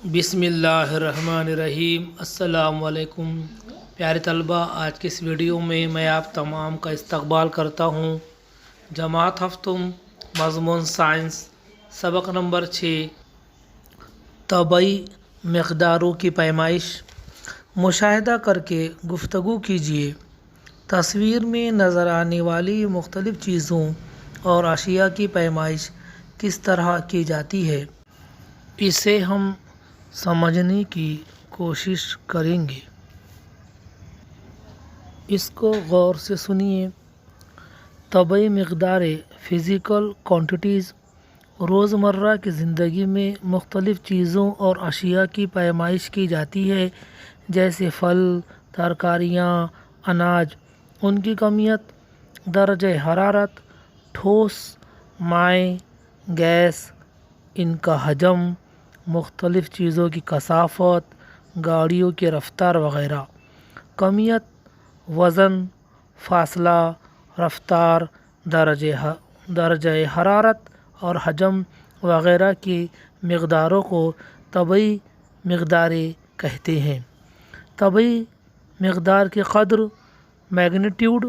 بسم اللہ الرحمن الرحیم۔ السلام علیکم پیارے طلبہ، آج کے اس ویڈیو میں آپ تمام کا استقبال کرتا ہوں۔ جماعت ہفتم مضمون سائنس سبق نمبر 6 طبعی مقداروں کی پیمائش۔ مشاہدہ کر کے گفتگو کیجیے۔ تصویر میں نظر آنے والی مختلف چیزوں اور اشیاء کی پیمائش کس طرح کی جاتی ہے، اسے ہم سمجھنے کی کوشش کریں گے۔ اس کو غور سے سنیے۔ طبعی مقداریں فزیکل کوانٹیٹیز روزمرہ کی زندگی میں مختلف چیزوں اور اشیاء کی پیمائش کی جاتی ہے، جیسے پھل، ترکاریاں، اناج، ان کی کمیت، درجہ حرارت، ٹھوس، مائع، گیس، ان کا حجم، مختلف چیزوں کی کثافت، گاڑیوں کی رفتار وغیرہ۔ کمیت، وزن، فاصلہ، رفتار، درجہ حرارت اور حجم وغیرہ کی مقداروں کو طبعی مقداریں کہتے ہیں۔ طبعی مقدار کی قدر میگنیٹیوڈ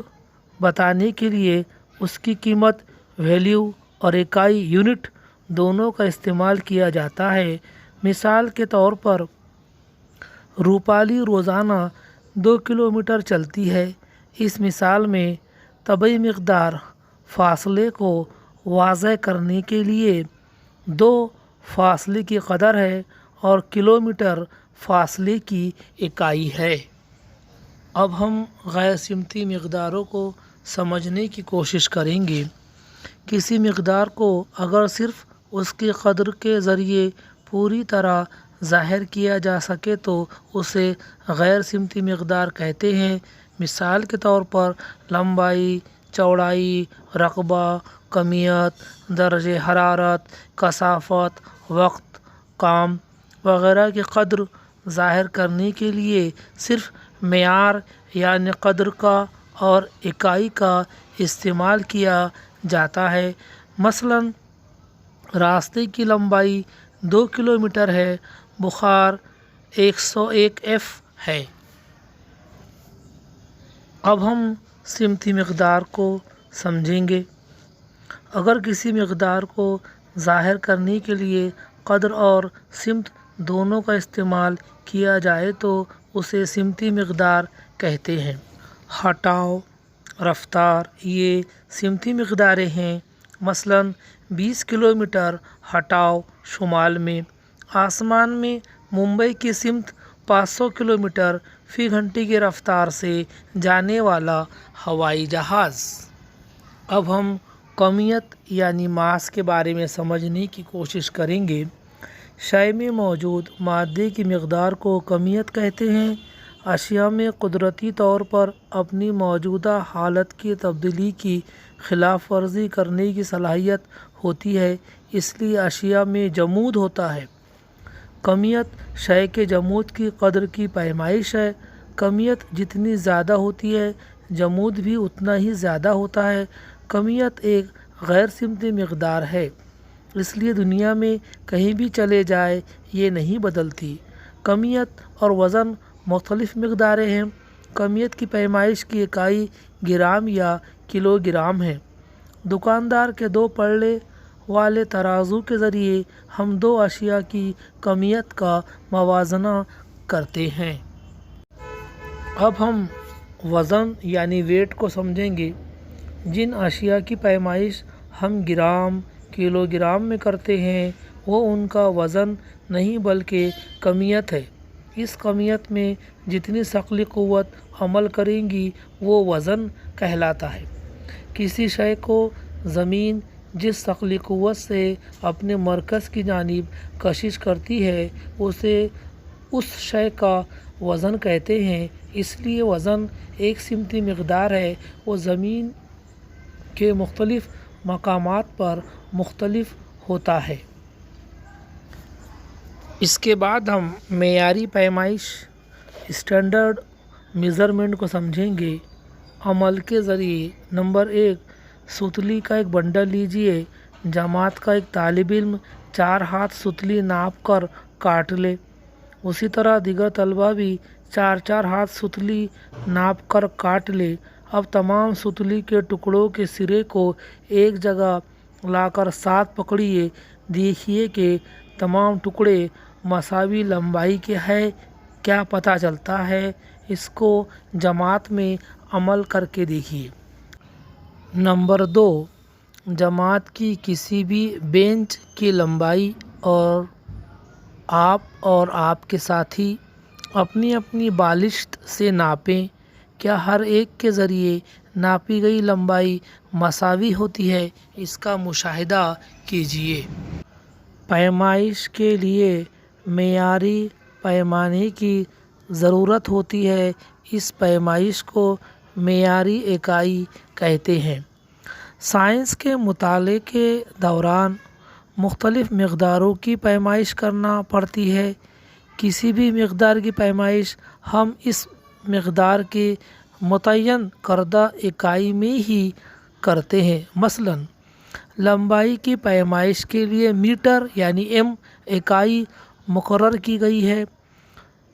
بتانے کے لیے اس کی قیمت، ویلیو اور اکائی یونٹ دونوں کا استعمال کیا جاتا ہے۔ مثال کے طور پر روپالی روزانہ 2 کلومیٹر چلتی ہے۔ اس مثال میں طبعی مقدار فاصلے کو واضح کرنے کے لیے 2 فاصلے کی قدر ہے اور کلومیٹر فاصلے کی اکائی ہے۔ اب ہم غیر سمتی مقداروں کو سمجھنے کی کوشش کریں گے۔ کسی مقدار کو اگر صرف اس کی قدر کے ذریعے پوری طرح ظاہر کیا جا سکے تو اسے غیر سمتی مقدار کہتے ہیں۔ مثال کے طور پر لمبائی، چوڑائی، رقبہ، کمیت، درجہ حرارت، کثافت، وقت، کام وغیرہ کی قدر ظاہر کرنے کے لیے صرف معیار یعنی قدر کا اور اکائی کا استعمال کیا جاتا ہے۔ مثلاً راستے کی لمبائی 2 کلومیٹر ہے، بخار 101 F ہے۔ اب ہم سمتی مقدار کو سمجھیں گے۔ اگر کسی مقدار کو ظاہر کرنے کے لیے قدر اور سمت دونوں کا استعمال کیا جائے تو اسے سمتی مقدار کہتے ہیں۔ ہٹاؤ، رفتار یہ سمتی مقداریں ہیں۔ مثلاً 20 کلومیٹر ہٹاؤ شمال میں، آسمان میں ممبئی کی سمت 500 کلومیٹر فی گھنٹے کی رفتار سے جانے والا ہوائی جہاز۔ اب ہم کمیت یعنی ماس کے بارے میں سمجھنے کی کوشش کریں گے۔ شے میں موجود مادے کی مقدار کو کمیت کہتے ہیں۔ اشیاء میں قدرتی طور پر اپنی موجودہ حالت کی تبدیلی کی خلاف ورزی کرنے کی صلاحیت ہوتی ہے، اس لیے اشیاء میں جمود ہوتا ہے۔ کمیت شے کے جمود کی قدر کی پیمائش ہے۔ کمیت جتنی زیادہ ہوتی ہے، جمود بھی اتنا ہی زیادہ ہوتا ہے۔ کمیت ایک غیر سمتی مقدار ہے، اس لیے دنیا میں کہیں بھی چلے جائیں یہ نہیں بدلتی۔ کمیت اور وزن مختلف مقداریں ہیں۔ کمیت کی پیمائش کی اکائی گرام یا کلو گرام ہے۔ دکاندار کے 2 پلڑے والے ترازو کے ذریعے ہم 2 اشیاء کی کمیت کا موازنہ کرتے ہیں۔ اب ہم وزن یعنی ویٹ کو سمجھیں گے۔ جن اشیاء کی پیمائش ہم گرام، کلو گرام میں کرتے ہیں وہ ان کا وزن نہیں بلکہ کمیت ہے۔ اس کمیت میں جتنی ثقلی قوت عمل کرے گی وہ وزن کہلاتا ہے۔ کسی شے کو زمین جس ثقلی قوت سے اپنے مرکز کی جانب کشش کرتی ہے اسے اس شے کا وزن کہتے ہیں۔ اس لیے وزن ایک سمتی مقدار ہے، وہ زمین کے مختلف مقامات پر مختلف ہوتا ہے۔ اس کے بعد ہم معیاری پیمائش اسٹینڈرڈ میزرمنٹ کو سمجھیں گے۔ عمل کے ذریعے نمبر 1 ستلی کا ایک بنڈل لیجیے۔ جماعت کا ایک طالب علم 4 ہاتھ ستلی ناپ کر کاٹ لے۔ اسی طرح دیگر طلبہ بھی 4 ہاتھ ستلی ناپ کر کاٹ لے۔ اب تمام ستلی کے ٹکڑوں کے سرے کو ایک جگہ لا کر ساتھ پکڑیے۔ دیکھیے کہ تمام ٹکڑے مساوی لمبائی کے ہیں۔ کیا پتہ چلتا ہے؟ اس کو جماعت میں عمل کر کے دیکھیے۔ نمبر 2، جماعت کی کسی بھی بینچ کی لمبائی اور آپ کے ساتھی اپنی اپنی بالشت سے ناپیں۔ کیا ہر ایک کے ذریعے ناپی گئی لمبائی مساوی ہوتی ہے؟ اس کا مشاہدہ کیجیے۔ پیمائش کے لیے معیاری پیمانے کی ضرورت ہوتی ہے۔ اس پیمائش کو معیاری اکائی کہتے ہیں۔ سائنس کے مطالعے کے دوران مختلف مقداروں کی پیمائش کرنا پڑتی ہے۔ کسی بھی مقدار کی پیمائش ہم اس مقدار کی متعین کردہ اکائی میں ہی کرتے ہیں۔ مثلاً لمبائی کی پیمائش کے لیے میٹر یعنی ایم اکائی مقرر کی گئی ہے۔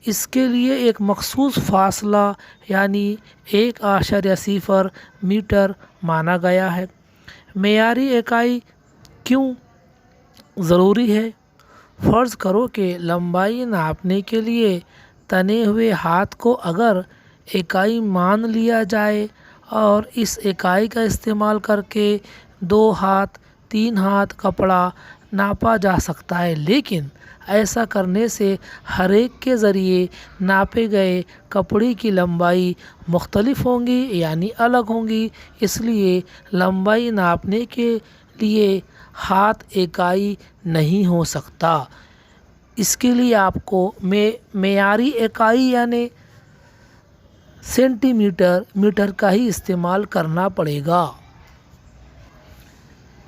اس کے لیے ایک مخصوص فاصلہ یعنی 1.0 میٹر مانا گیا ہے۔ معیاری اکائی کیوں ضروری ہے؟ فرض کرو کہ لمبائی ناپنے کے لیے تنے ہوئے ہاتھ کو اگر اکائی مان لیا جائے اور اس اکائی کا استعمال کر کے 2 ہاتھ 3 ہاتھ کپڑا ناپا جا سکتا ہے، لیکن ایسا کرنے سے ہر ایک کے ذریعے ناپے گئے کپڑے کی لمبائی مختلف ہوں گی یعنی الگ ہوں گی۔ اس لیے لمبائی ناپنے کے لیے ہاتھ اکائی نہیں ہو سکتا۔ اس کے لیے آپ کو معیاری اکائی یعنی سینٹی میٹر کا ہی استعمال کرنا پڑے گا۔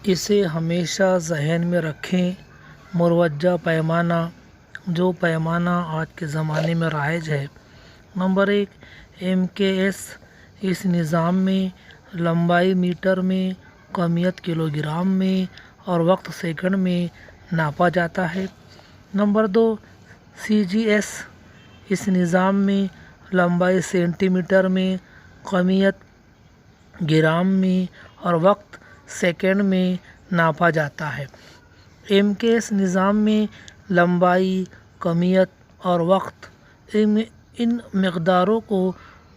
اسے ہمیشہ ذہن میں رکھیں۔ مروجہ پیمانہ، جو پیمانہ آج کے زمانے میں رائج ہے۔ Number 1، MKS۔ اس نظام میں لمبائی میٹر میں، کمیت کلو گرام میں اور وقت سیکنڈ میں ناپا جاتا ہے۔ Number 2، CGS۔ اس نظام میں لمبائی سینٹی میٹر میں، کمیت گرام میں اور وقت سیکنڈ میں ناپا جاتا ہے۔ MKS نظام میں لمبائی، کمیت اور وقت ان مقداروں کو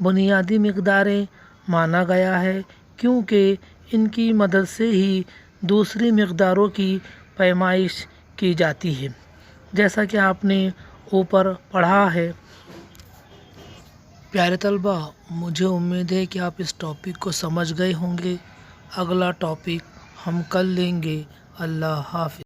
بنیادی مقداریں مانا گیا ہے، کیونکہ ان کی مدد سے ہی دوسری مقداروں کی پیمائش کی جاتی ہے، جیسا کہ آپ نے اوپر پڑھا ہے۔ پیارے طلبہ، مجھے امید ہے کہ آپ اس ٹاپک کو سمجھ گئے ہوں گے۔ اگلا ٹاپک ہم کل لیں گے۔ اللہ حافظ۔